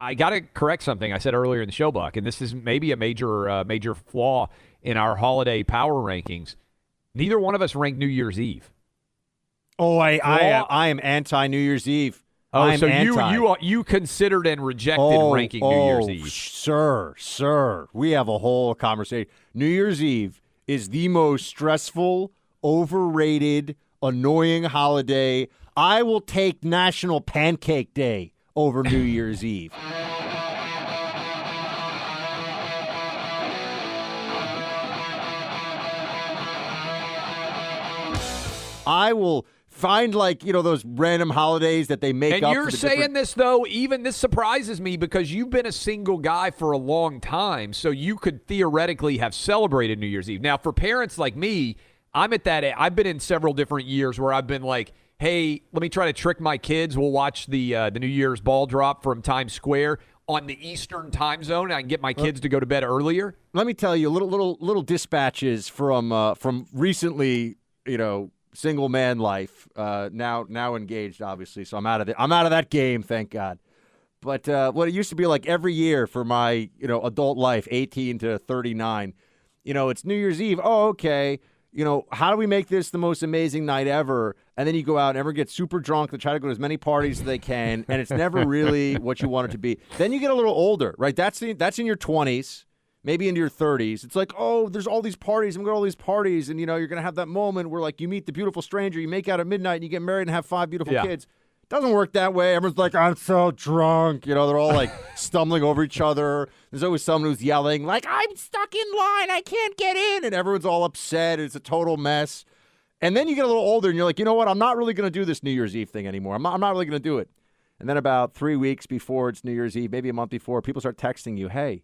I got to correct something I said earlier in the show, Buck, and this is maybe a major flaw in our holiday power rankings. Neither one of us ranked New Year's Eve. Oh, I am anti New Year's Eve. Oh, so you considered and rejected ranking New Year's Eve. Sir, we have a whole conversation. New Year's Eve is the most stressful, overrated, annoying holiday. I will take National Pancake Day over New Year's Eve. I will find, those random holidays that they make up. And you're saying this, though, even this surprises me because you've been a single guy for a long time, so you could theoretically have celebrated New Year's Eve. Now, for parents like me, I'm at that. I've been in several different years where I've been like, hey, let me try to trick my kids. We'll watch the New Year's ball drop from Times Square on the Eastern time zone. And I can get my kids to go to bed earlier. Let me tell you little dispatches from recently, single man life, now engaged, obviously. So I'm out of that game, thank God. But what it used to be like every year for my, adult life, 18 to 39, it's New Year's Eve. Oh, okay. How do we make this the most amazing night ever? And then you go out and everyone gets super drunk. They try to go to as many parties as they can, and it's never really what you want it to be. Then you get a little older, right? That's in your 20s. Maybe into your 30s. It's like, oh, there's all these parties. I'm going to all these parties. And, you're going to have that moment where, you meet the beautiful stranger, you make out at midnight, and you get married and have 5 beautiful kids. Doesn't work that way. Everyone's like, I'm so drunk. They're all, stumbling over each other. There's always someone who's yelling, I'm stuck in line. I can't get in. And everyone's all upset. It's a total mess. And then you get a little older, and you're like, you know what? I'm not really going to do this New Year's Eve thing anymore. I'm not really going to do it. And then about 3 weeks before it's New Year's Eve, maybe a month before, people start texting you, hey,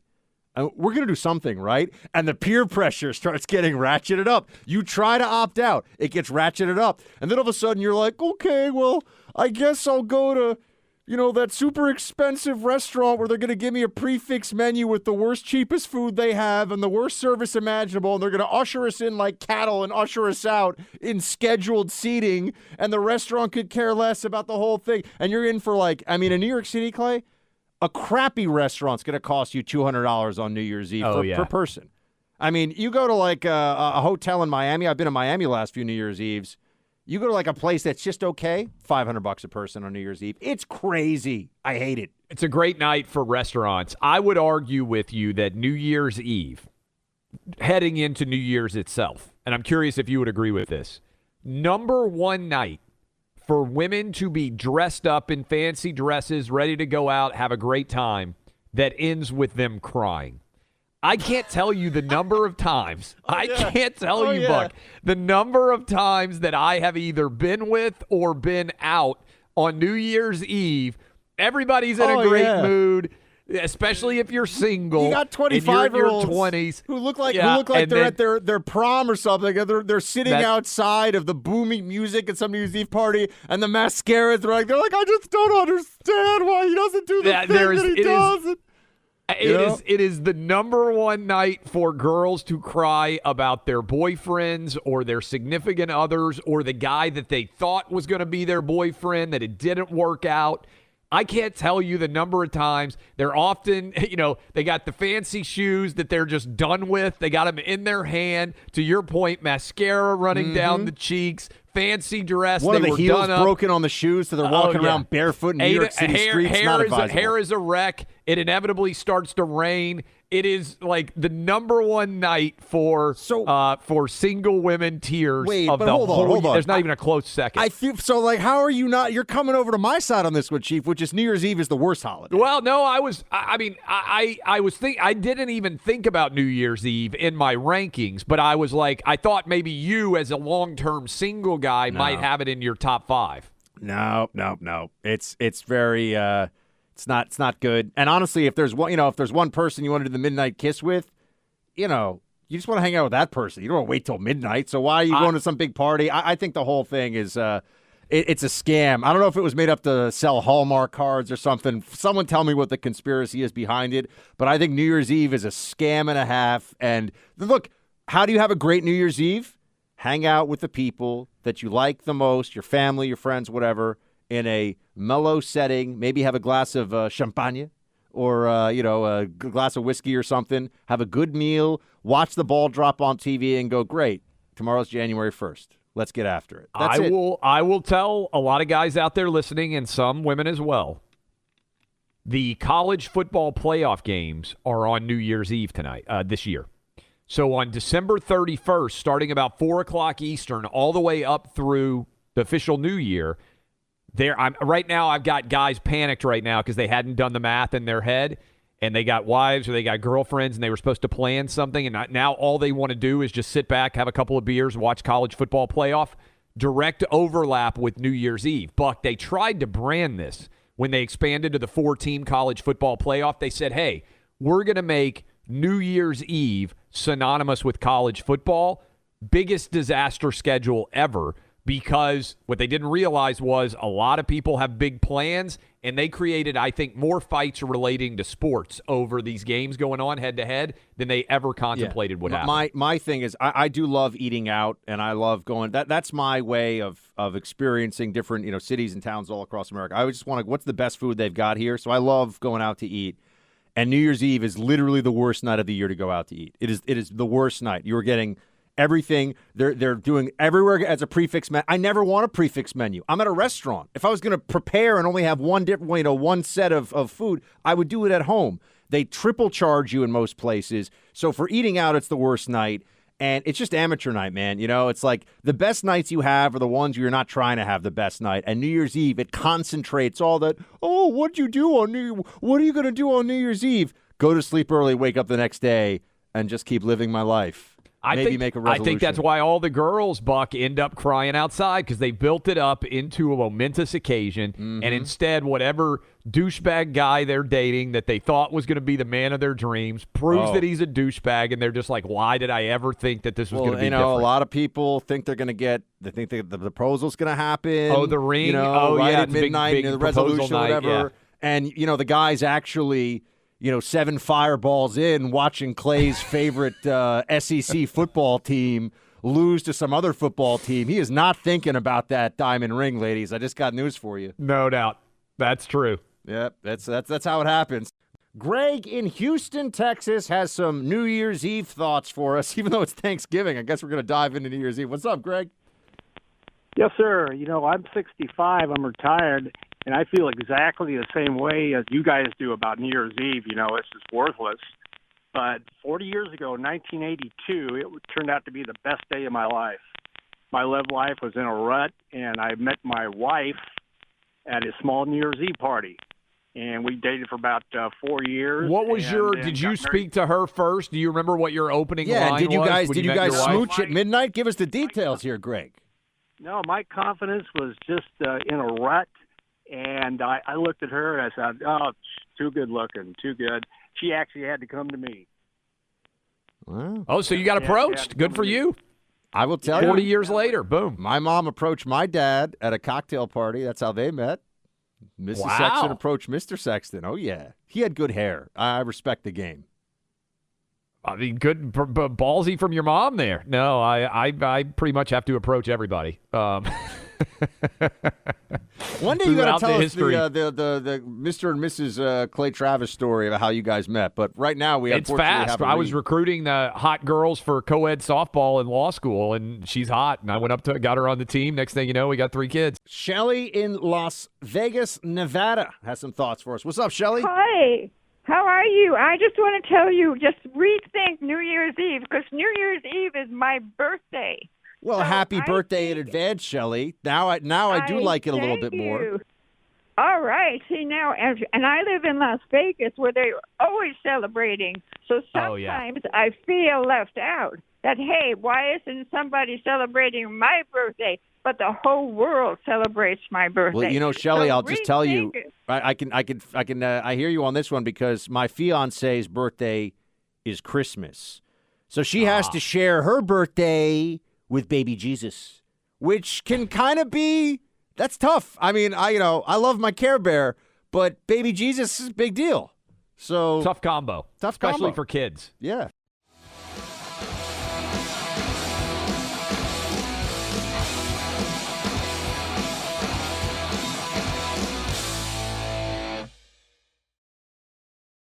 we're going to do something, right? And the peer pressure starts getting ratcheted up. You try to opt out. It gets ratcheted up. And then all of a sudden you're like, okay, well, I guess I'll go to, that super expensive restaurant where they're going to give me a prefix menu with the worst, cheapest food they have and the worst service imaginable. And they're going to usher us in like cattle and usher us out in scheduled seating. And the restaurant could care less about the whole thing. And you're in for in New York City, Clay, a crappy restaurant's going to cost you $200 on New Year's Eve per person. I mean, you go to a hotel in Miami. I've been in Miami last few New Year's Eves. You go to a place that's just okay, $500 a person on New Year's Eve. It's crazy. I hate it. It's a great night for restaurants. I would argue with you that New Year's Eve, heading into New Year's itself, and I'm curious if you would agree with this, number one night for women to be dressed up in fancy dresses, ready to go out, have a great time, that ends with them crying. I can't tell you the number of times. Can't tell you, Buck, the number of times that I have either been with or been out on New Year's Eve. Everybody's in a great mood. Especially if you're single, you got 25-year-olds in your 20s who look like they're at their prom or something. They're sitting outside of the booming music at some New Year's Eve party, and the mascaras. They're like, I just don't understand why he doesn't do the thing that he does. It is the number one night for girls to cry about their boyfriends or their significant others or the guy that they thought was going to be their boyfriend that it didn't work out. I can't tell you the number of times. They're often, they got the fancy shoes that they're just done with. They got them in their hand. To your point, mascara running down the cheeks, fancy dress. One of the heels done broken on the shoes, so they're walking around barefoot in New York City streets. Not advisable. Hair is a wreck. It inevitably starts to rain. It is the number one night for single women tears. Wait, of but the hold on. There's not even a close second. I feel so. How are you not? You're coming over to my side on this one, Chief. Which is New Year's Eve is the worst holiday. Well, no, I was I didn't even think about New Year's Eve in my rankings, but I was I thought maybe you as a long-term single guy might have it in your top 5. No. It's very. It's not good. And honestly, if there's one person you want to do the midnight kiss with, you just want to hang out with that person. You don't want to wait till midnight. So why are you going to some big party? I think the whole thing is it's a scam. I don't know if it was made up to sell Hallmark cards or something. Someone tell me what the conspiracy is behind it. But I think New Year's Eve is a scam and a half. And look, how do you have a great New Year's Eve? Hang out with the people that you like the most, your family, your friends, whatever, in a mellow setting. Maybe have a glass of champagne or a glass of whiskey or something, have a good meal, watch the ball drop on TV, and go, great, tomorrow's January 1st. Let's get after it. That's it. I will tell a lot of guys out there listening, and some women as well, the college football playoff games are on New Year's Eve tonight, this year. So on December 31st, starting about 4 o'clock Eastern, all the way up through the official New Year, right now I've got guys panicked right now because they hadn't done the math in their head, and they got wives or they got girlfriends, and they were supposed to plan something, and now all they want to do is just sit back, have a couple of beers, watch college football playoff. Direct overlap with New Year's Eve. Buck, they tried to brand this when they expanded to the 4-team college football playoff. They said, hey, we're going to make New Year's Eve synonymous with college football. Biggest disaster schedule ever, because what they didn't realize was a lot of people have big plans, and they created, I think, more fights relating to sports over these games going on head-to-head than they ever contemplated would happen. My thing is I do love eating out, and I love going. That's my way of experiencing different cities and towns all across America. I just want to, what's the best food they've got here? So I love going out to eat. And New Year's Eve is literally the worst night of the year to go out to eat. It is the worst night. You're getting everything. They're doing everywhere as a prefix menu. I never want a prefix menu. I'm at a restaurant. If I was going to prepare and only have one set of food, I would do it at home. They triple charge you in most places. So for eating out, it's the worst night. And it's just amateur night, man. It's like the best nights you have are the ones where you're not trying to have the best night. And New Year's Eve, it concentrates all that, what are you going to do on New Year's Eve? Go to sleep early, wake up the next day, and just keep living my life. Make a resolution. I think that's why all the girls, Buck, end up crying outside, because they built it up into a momentous occasion, and instead whatever douchebag guy they're dating that they thought was going to be the man of their dreams proves that he's a douchebag, and they're just like, why did I ever think that this was going to be different? A lot of people think they think that the proposal's going to happen. Oh, the ring. Right yeah, at midnight, big the resolution, night, whatever. Yeah. And, the guy's actually 7 fireballs in watching Clay's favorite SEC football team lose to some other football team. He is not thinking about that diamond ring, ladies. I just got news for you. No doubt. That's true. Yep, that's how it happens. Greg in Houston, Texas has some New Year's Eve thoughts for us, even though it's Thanksgiving. I guess we're going to dive into New Year's Eve. What's up, Greg? Yes, sir. I'm 65. I'm retired. And I feel exactly the same way as you guys do about New Year's Eve. It's just worthless. But 40 years ago, 1982, it turned out to be the best day of my life. My love life was in a rut, and I met my wife at a small New Year's Eve party. And we dated for about 4 years. What was did you speak to her first? Do you remember what your opening line was? Did you guys smooch at midnight? Give us the details here, Greg. No, my confidence was just in a rut. And I looked at her and I said, too good looking, too good. She actually had to come to me. Wow. Oh, so you got approached. Good for you. I will tell you. 40 years later, boom. My mom approached my dad at a cocktail party. That's how they met. Mrs. Sexton approached Mr. Sexton. Oh, yeah. He had good hair. I respect the game. I mean, good, ballsy from your mom there. No, I pretty much have to approach everybody. One day you got to tell us the Mr. and Mrs. Clay Travis story about how you guys met. But right now it's fast. I was recruiting the hot girls for co-ed softball in law school, and she's hot. And I went up to got her on the team. Next thing you know, we got 3 kids. Shelly in Las Vegas, Nevada has some thoughts for us. What's up, Shelly? Hi. How are you? I just want to tell you, just rethink New Year's Eve, because New Year's Eve is my birthday. Well, happy birthday in advance, Shelley. Now I do like it a little bit more. All right. See, now, and I live in Las Vegas, where they're always celebrating. So sometimes I feel left out. That, hey, why isn't somebody celebrating my birthday? But the whole world celebrates my birthday. Well, Shelley, I'll just tell you, I hear you on this one, because my fiance's birthday is Christmas. So she has to share her birthday with baby Jesus, which can kind of be, that's tough. I mean, I love my Care Bear, but baby Jesus is a big deal. So tough combo, especially for kids. Yeah.